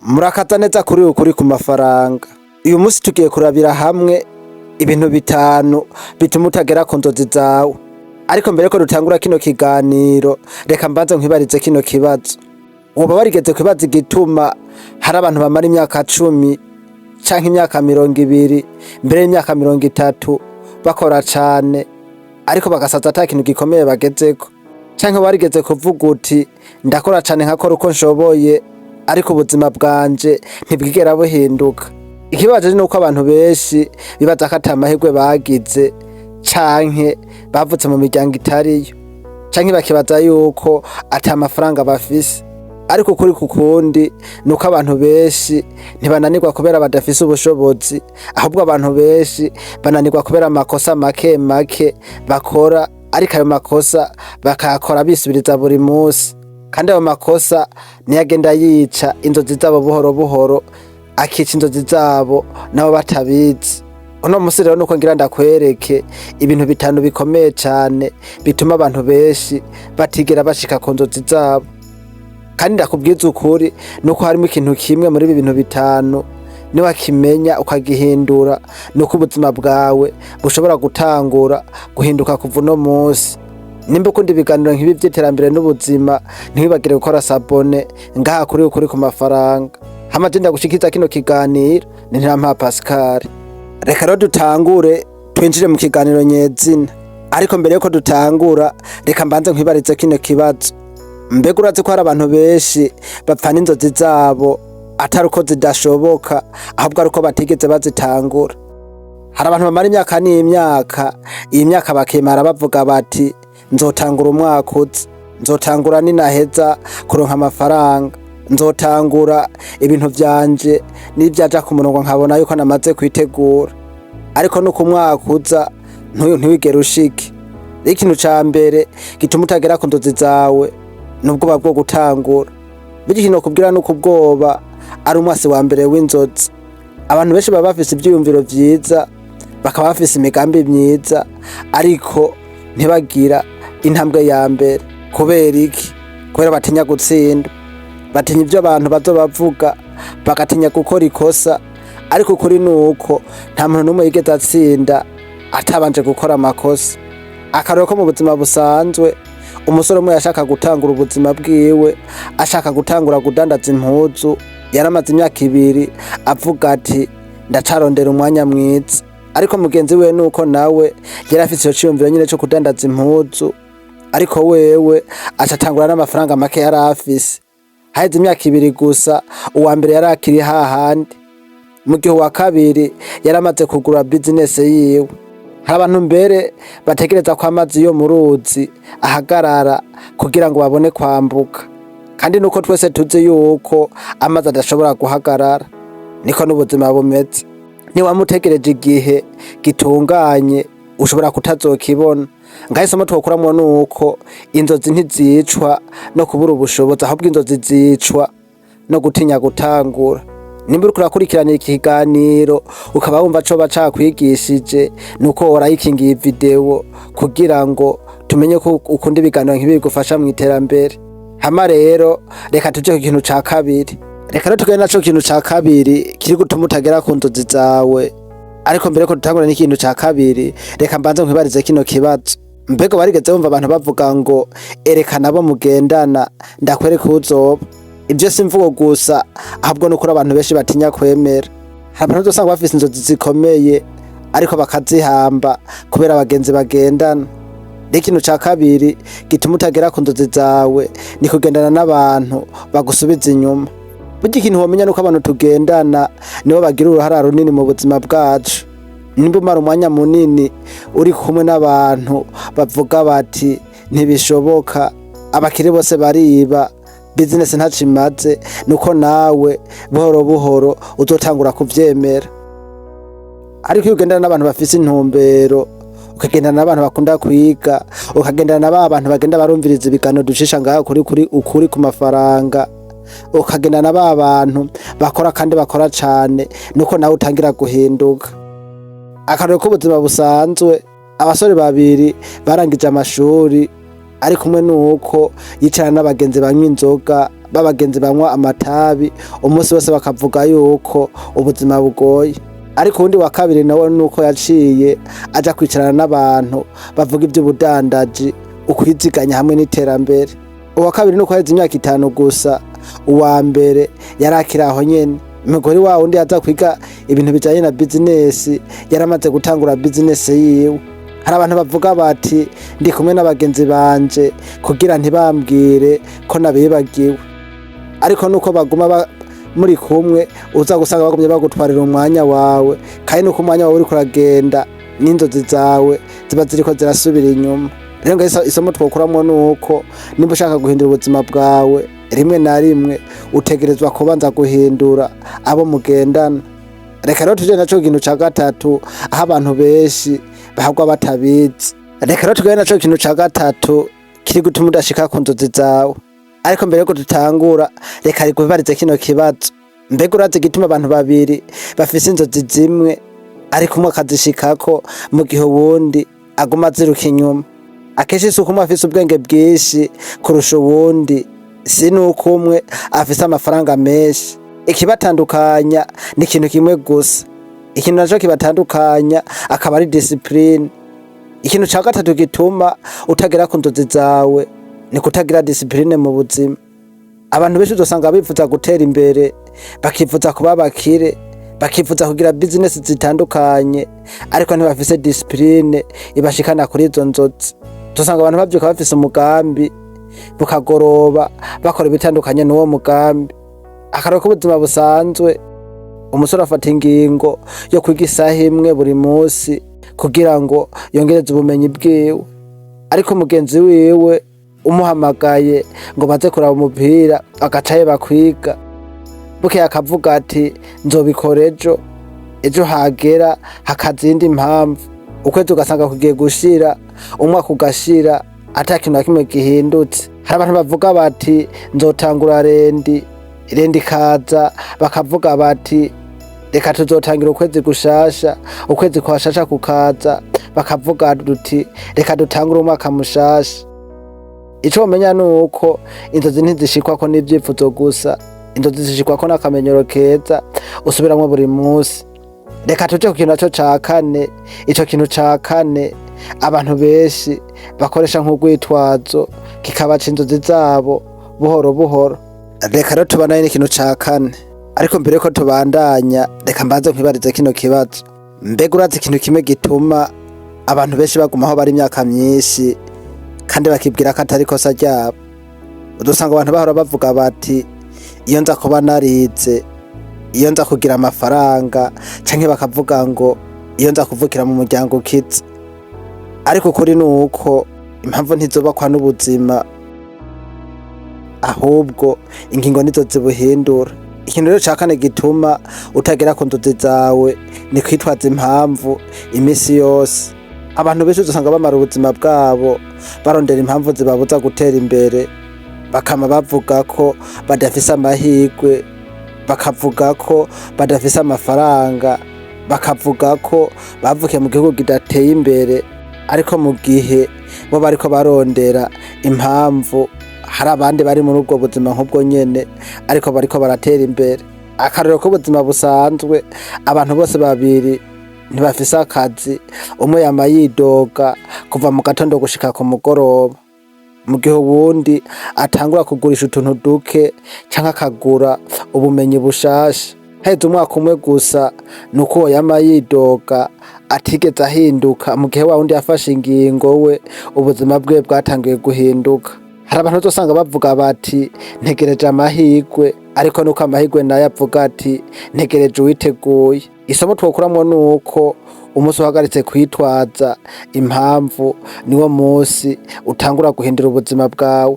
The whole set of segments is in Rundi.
Murakaza neza kuri ukuri ku mafaranga. Uyu musi tugiye kurabira hamwe ibintu bitanu bituma utagera ku nzozi zawe. Ariko mbere ko dutangura kino kiganiro, reka mbanze nkwibarize kino kibazo. Woba warigeze kwibaza igituma hari abantu bamara imyaka 10 canke imyaka 20 mbere y'imyaka 30 bakora cane ariko bagasaza ata kintu gikomeye bagezeko? Canke warigeze kuvuga uti ndakora cane nkakora uko nshoboye ariko ubuzima bwanje ntibwigera buhinduka? Ikibazo ni uko abantu benshi bibaza ko ata mahirwe bagize canke bavutse mu miryango itariyo, canke bakibaza yuko ata mafaranga bafise. Ariko ukuri kukundi nuko abantu benshi ntibananirwa kubera badafise ubushobozi, ahubwo abantu benshi bananirwa kubera amakosa make make bakora, ariko ayo makosa bakayakora bisubiriza buri musi, kandi ayo makosa niyo agenda yica inzozi zabo buhoro buhoro, akica inzozi zabo nabo batabizi. Uno musi rero nuko ngira ndakwereke ibintu bitanu bikomeye cane bituma abantu benshi batigera bashika ku nzozi zabo. Kandi ndakubwiza ukuri nuko harimo ikintu kimwe muri ibi bintu bitanu niwakimenya ukagihindura, nuko ubuzima bwawe bushobora gutangura guhinduka kuva uno musi. Nimba ukunda ibiganiro nk'ibi vy'iterambere n'ubuzima, ntiwibagire gukora sabone ngaha kuri ukuri ku mafaranga. Hama je ndagushikiza kino kiganiro ni Ntirampeba Pascal. Reka rero dutangure twinjire mu kiganiro nyezina. Ariko mbere yuko dutangura, reka mbanze nkwibarize kino kibazo. Mbega urazi ko hari abantu benshi bapfana inzozi zabo atari uko zidashoboka, ahubwo ari uko batigeze bazitangura? Hari abantu bamara imyaka n'imyaka, iyi myaka bakimara bavuga bati nzotangura umwaka uza, nzotangura ninaheza kuronka amafaranga, nzotangura ibintu vyanje n'ivyaja ku murongo nkabona yuko namaze kwitegura. Ariko nuko umwaka uza ntiwigera ushike. Ikintu ca mbere gituma utagera ku nzozi zawe n'ubwoba bwo gutangura. Bityo ikintu nokubwira nuko ubwoba ari umwasi wa mbere w'inzozi. Abantu benshi baba bafise ivyiyumviro vyiza, bakaba bafise imigambi myiza, ariko ntibagira intambwe ya mbere. Kubera iki? Kubera batinya gutsinda, batinya ivyo abantu bazobavuga, bagatinya gukora ikosa. Ariko ukuri nuko nta muntu n'umwe yigeze atsinda atabanje gukora amakosa. Akarero ko mu buzima busanzwe, umusore umwe yashaka gutangura ubuzima bwiwe, ashaka gutangura kudandaza impuzu, yaramaze imyaka 2 avuga ati ndacarondera umwanya mwiza. Ariko mugenzi we nuko nawe yari afise ico ciyumviro nyene co kudandaza impuzu, ariko wewe acatangura n'amafaranga make yari afise. Haheze imyaka 2 gusa, uwa mbere yari akiri hahandi, mu gihe uwa kabiri yaramaze kugura business yiwe. Hari abantu mbere bategereza ko amazi yo mu ruzi ahagarara kugira ngo babone kwambuka, kandi nuko twese tuzi yuko amazi adashobora guhagarara, niko n'ubuzima bumeze. Niwamutegereje igihe gitunganye ushobora kutazokibona. Ngaho isomo twokuramwo nuko inzozi ntizicwa no kubura ubushobozi, ahubwo inzozi zicwa no gutinya gutangura. Nimba uriko urakurikirana iki kiganiro ukaba wumva coba cakwigishije, nuko urayikingiye iyi video kugira ngo tumenye ko ukunda ibiganiro nk'ibi bigufasha mu iterambere. Hama rero reka tuje ku kintu ca kabiri. Reka rero tugende naco kintu ca kabiri kiri gutuma utagera ku nzozi zawe. Ariko mbere ko dutangura n'ikintu ca kabiri, reka mbanze nkwibarize kino kibazo. Mbega warigeze wumva abantu bavuga ngo erekana abo mugendana ndakwereka uzoba? Ibyo simvugo gusa, ahubwo nuko abantu benshi batinya kwemera. Hari abantu usanga bafise inzozi zikomeye ariko bakazihamba kubera abagenzi bagendana. Ikintu ca kabiri gituma utagera ku nzozi zawe ni kugendana n'abantu bagusubiza inyuma. Burya ikintu womenya nuko abantu tugendana nibo bagira uruhara runini mu buzima bwacu. Nimba umara umwanya munini uri kumwe n'abantu bavuga bati ntibishoboka, abakire bose bariba, business ntacimaze, nuko nawe buhoro buhoro uzotangura kuvyemera. Ariko iyo ugendana n'abantu bafise intumbero, ukagendana n'abantu bakunda kwiga, ukagendana n'abantu bagenda barumviriza ibiganiro dushisha ngaha kuri ukuri ku mafaranga, ukagendana n'abantu bakora kandi bakora cane, nuko nawe utangira guhinduka. Akarero k'ubuzima busanzwe, abasore 2 barangije amashuri, ariko umwe nuko yicarana n'abagenzi banywa inzoga b'abagenzi banywa amatabi umunsi wose bakavuga yuko ubuzima bugoye. Ariko uwundi wa kabiri nawe nuko yaciye aja kwicarana n'abantu bavuga ivy'ubudandaji, ukwiziganya hamwe n'iterambere. Uwa kabiri nuko yaheze imyaka 5 gusa, uwa mbere yari akiri aho nyene. Umugore wa wundi aza kwiga ibintu bijanye na business yaramaze gutangura business yiwe. Hari abantu bavuga bati ndi kumwe n'abagenzi banje kugira ntibambwire ko nabibagiwe, ariko nuko baguma muri kumwe uza gusanga bagumye bagutwarira umwanya wawe, kandi nuko umwanya wawe uri kuragenda n'inzozi zawe ziba ziriko zirasubira inyuma. Rero isomo twokuramwo nuko nimba ushaka guhindura ubuzima bwawe, rimwe na rimwe utegerezwa kubanza guhindura abo mugendana. Reka rero tuje naco kintu ca gatatu aho abantu benshi bahagwa batabizi. Reka rero tugende naco kintu ca gatatu kiri gutuma udashika ku nzozi zawe. Ariko mbere yuko dutangura, reka rigubarize kino kibazo. Mbega urazi igituma abantu babiri bafise inzozi zimwe ariko umwe akazishikako mu gihe uwundi aguma aziruka inyuma? Akenshi si uko umwe afise ubwenge bwinshi kurusha uwundi, si nuko umwe afise amafaranga menshi. Ikibatandukanya ni ikintu kimwe gusa. Ikintu naco kibatandukanya akaba ari discipline. Ikintu ca gatatu gituma utagera ku nzozi zawe ni kutagira discipline mu buzima. Abantu benshi uzosanga bifuza gutera imbere, bakifuza kuba bakire, bakifuza kugira business zitandukanye, ariko ntibafise discipline ibashikana kuri izo nzozi. Uzosanga abantu bavyuka bafise umugambi, bukagoroba bakora ibitandukanye n'uwo mugambi. Akarero k'ubuzima busanzwe, umusore afata ingingo yo kwiga isaha imwe buri munsi kugira ngo yongereze ubumenyi bwiwe, ariko mugenzi wiwe umuhamagaye ngo baze kuraba umupira agaca yeba kwiga, bukeye akavuga ati nzobikora ejo hagera hakaza iyindi mpamvu. Ukwezi ugasanga kugiye gushira, umwaka ugashira ata kintu na kimwe gihindutse. Hari abantu bavuga bati nzotangura rendi ikaza, bakavuga bati reka tuzotangira ukwezi gushasha, ukwezi kwashasha kukaza bakavuga duti reka dutangure umwaka mushasha. Ico umenya nuko inzozi ntizishikwako n'ivyifuzo gusa, inzozi zishikwako n'akamenyero keza usubiramwo buri munsi. Reka tuje ku kintu naco ca kane. Ico kintu ca kane abantu benshi bakoresha nk'urwitwazo kikabaca inzozi zabo buhoro buhoro. Reka rero tubanaye n'ikintu ca kane, ariko mbere yuko tubandanya reka mbanze nkwibarize kino kibazo. Mbega urazi ikintu kimwe gituma abantu benshi bagumaho bari imyaka myinshi kandi bakibwira ko atari kosa ryabo? Udusanga abantu bahora bavuga bati iyo nza kuba narize, iyo nza kugira amafaranga, canke bakavuga ngo iyo nza kuvukira mu muryango ukize. Ariko ukuri nuko impamvu ntizobakwa n'ubuzima, ahubwo ingingo nizo zibuhindura. Ikintu rero ca kane gituma utagera ku nzozi zawe ni kwitwaza impamvu imisi yose. Abantu benshi uzosanga bamara ubuzima bwabo barondera impamvu zibabuza gutera imbere, bakama bavuga ko badafise amahirwe, bakavuga ko badafise amafaranga, bakavuga ko bavukiye mu gihugu kidateye imbere, ariko mu gihe bo bariko barondera impamvu hari abandi bari muri ubwo buzima nk'ubwo nyene ariko bariko baratera imbere. Akarero k'ubuzima busanzwe, abantu bose babiri ntibafise akazi, umwe yama yidoga kuva mu gatondo gushika ku mugoroba, mu gihe uwundi atangura kugurisha utuntu duke canke akagura ubumenyi bushasha. Heze umwaka umwe gusa nuko uwo yama yidoga atigeze ahinduka, mu gihe wa wundi yafashe ingingo we ubuzima bwe bwatangiye guhinduka. Hari abantu uzosanga bavuga bati ntegereje amahirwe, ariko nuko amahirwe nayo avuga ati ntegereje uwiteguye. Isomo twokuramwo nuko umunsi uhagaritse kwitwaza impamvu niwo munsi utangura guhindura ubuzima bwawe.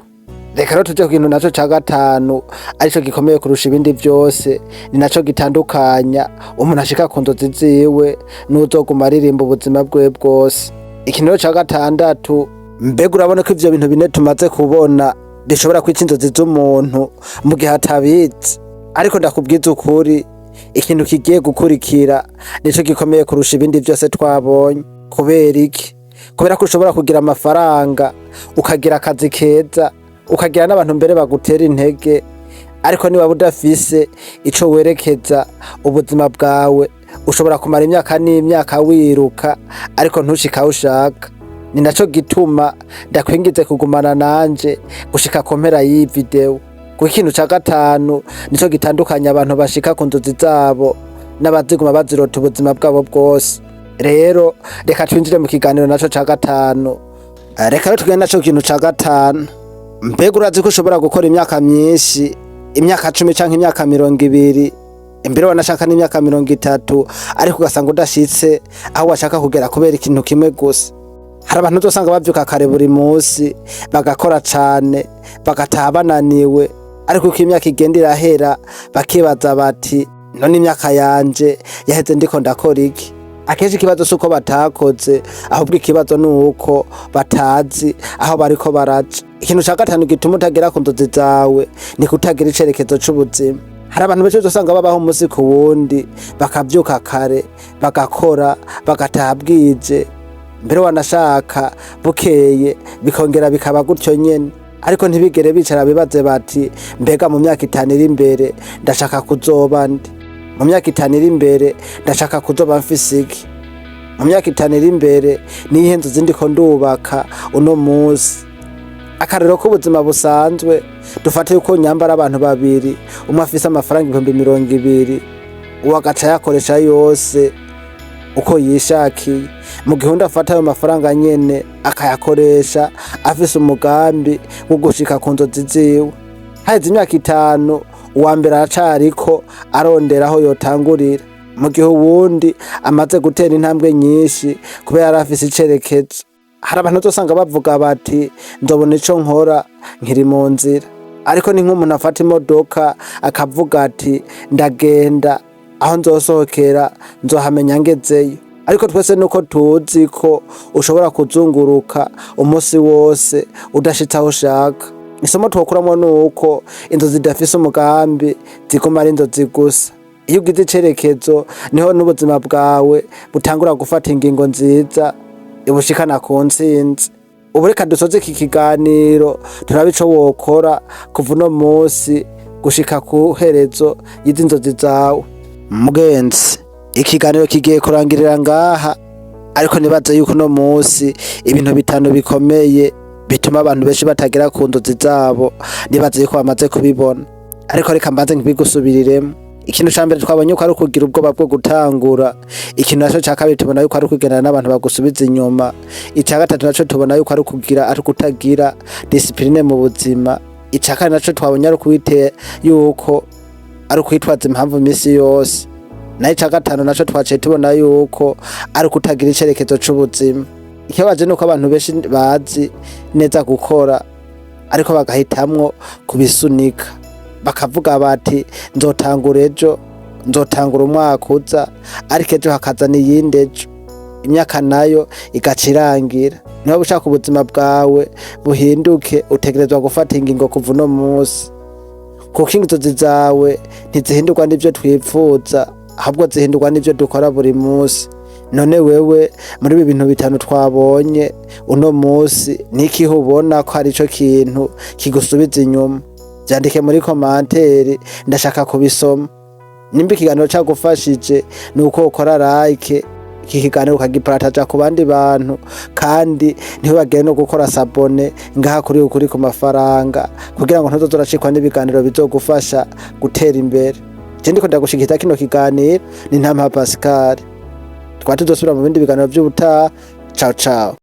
Reka rero tuje ku kintu naco ca gatanu arico gikomeye kurusha ibindi vyose, ni naco gitandukanya umuntu ashika ku nzozi ziwe n'uzoguma aririmba ubuzima bwe bwose. Ikintu rero ca gatandatu, mbega urabona ko ivyo bintu bine tumaze kubona bishobora kwica inzozi z'umuntu mu gihe atabizi? Ariko ndakubwiza ukuri, ikintu kigiye gukurikira nico gikomeye kurusha ibindi vyose twabonye. Kubera iki? Kubera ko ushobora kugira amafaranga, ukagira akazi keza, ukagira n'abantu mbere bagutera intege, ariko niba udafise ico werekeza ubuzima bwawe ushobora kumara imyaka n'imyaka wiruka ariko ntushika aho ushaka. Ni naco gituma ndakwingize kugumana nanje gushika ku mpera y'iyi video, kuko ikintu ca gatanu nico gitandukanya abantu bashika ku nzozi zabo n'abaziguma bazirota ubuzima bwabo bwose. Rero reka twinjire mu kiganiro naco ca gatanu. Reka rero tugende naco kintu ca gatanu. Mbega urazi ko ushobora gukora imyaka myinshi, imyaka 10 canke imyaka 20, imbere wanashaka n'imyaka 30, ariko ugasanga udashitse aho washaka kugera kubera ikintu kimwe gusa. Hari abantu uzosanga bavyuka kare buri munsi bagakora cane bagataha bananiwe, ariko uko imyaka igenda irahera bakibaza bati none imyaka yanje yaheze ndiko ndakora iki? Akenshi ikibazo suko batakoze, ahubwo ikibazo nuko batazi aho bariko baraja. Ikintu ca gatanu gituma utagera ku nzozi zawe ni kutagira icerekezo c'ubuzima. Hari abantu benshi uzosanga babaho umunsi ku wundi bakavyuka kare bagakora bagataha bwije, mbere wanashaka bukeye bikongera bikaba gutyo nyene, ariko ntibigere bicara bibaze bati mbega mu myaka 5 iri imbere ndashaka kuzoba ndi, mu myaka 5 iri imbere ndashaka kuzoba mfise iki, mu myaka 5 iri imbere nihe nzozi ndiko ndubaka uno munsi. Akarero k'ubuzima busanzwe dufate yuko nyambara abantu babiri, umwe afise amafaranga 20,000 uwo agaca yakoresha yose uko yishakiye, mu gihe undi afata ayo mafaranga nyene akayakoresha afise umugambi wo gushika ku nzozi ziwe. Haheze imyaka 5 uwa mbere aracariko arondera aho yotangurira, mu gihe uwundi amaze gutera intambwe nyinshi kubera yari afise icerekezo. Hari abantu uzosanga bavuga bati nzobona ico nkora nkiri mu nzira, ariko ni nk'umuntu afata imodoka akavuga ati ndagenda aho nzosohokera nzohamenya ngezeyo, ariko twese nuko tuzi ko ushobora kuzunguruka umunsi wose udashitse aho ushaka. Isomo twokuramwo nuko inzozi zidafise umugambi ziguma ari inzozi gusa. Iyo ugize icerekezo niho n'ubuzima bwawe butangura gufata ingingo nziza ibushikana ku ntsinzi. Ubu reka dusoze iki kiganiro turabe ico wokora kuva uno munsi gushika ku herezo y'izi nzozi zawe. Mugenzi, ikiganiro kigiye kurangirira ngaha, ariko nibaze yuko uno munsi ibintu 5 bikomeye bituma abantu benshi batagera ku nzozi zabo nibaze yuko bamaze kubibona, ariko reka mbanze nkibigusubiriremo. Ikintu ca mbere twabonye ko ari ukugira ubwoba bwo gutangura. Ikintu naco ca kabiri tubona yuko ari ukugendana n'abantu bagusubiza inyuma. Ica gatatu naco tubona yuko ari kutagira discipline mu buzima. Ica kane naco twabonye ari kwite yuko ari kwitwaza impamvu imisi yose. Na ica gatanu naco twaciye tubona yuko ari kutagira icerekezo c'ubuzima. Ikibazo nuko abantu benshi bazi neza gukora ariko bagahitamwo kubisunika, bakavuga bati nzotangura ejo, nzotangura umwaka uza, ariko ejo hakaza n'iyindi ejo, imyaka nayo igaca irangira. Niba ushaka ubuzima bwawe buhinduke utegerezwa gufata ingingo kuva uno munsi, kuko inzozi zawe ntizihindurwa n'ivyo twipfuza, ahubwo zihindurwa n'ivyo dukora buri munsi. None wewe muri ibi bintu 5 twabonye uno munsi niki ubona ko ari ico kintu kigusubiza inyuma? Vyandike muri komanteri ndashaka kubisoma. Nimba ikiganiro cagufashije nuko ukora like, iki kiganiro ukagipartaja ku bandi bantu, kandi ntibagire no gukora sabone ngaha kuri ukuri ku mafaranga kugira ngo ntuzoracikwa n'ibiganiro bizogufasha gutera imbere. Je ndiko ndagushikita kino kiganiro ni Ntama Pascal. Twatuzosubira mu bindi biganiro vy'ubutaha. Ciao ciao.